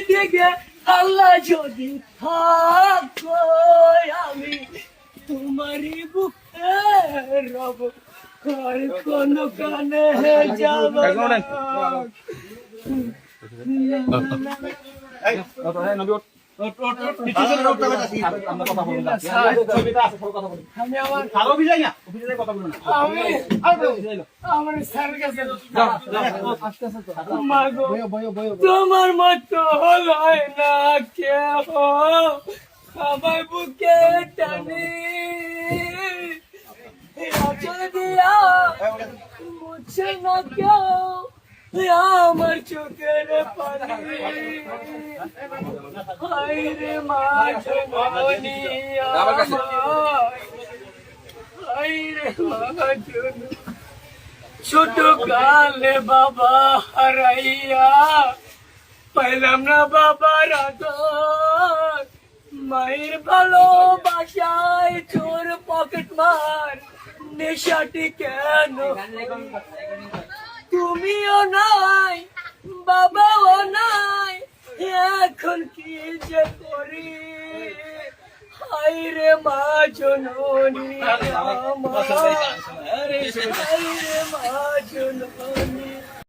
দিকে আল্লাহ যদি থাকো আমি তোমারই বুকে রব আর কোন কানে যাব না। তোমার মতো হয় না কেউ আমার বুকে টানি দিয়া মুছে না কেউ আমার চোখের পানি হায়রে মা জননী হায়রে মা জননী ছোট কালে বাবা হারাইয়া পাইলাম না বাবার আদর মায়ের ভালোবাসায় চোর পকেট মার নেশাটি কেন তুমিও নাই বাবাও নাই এখন কি যে করি হায়রে মা জননী আমার হায়রে মা জননী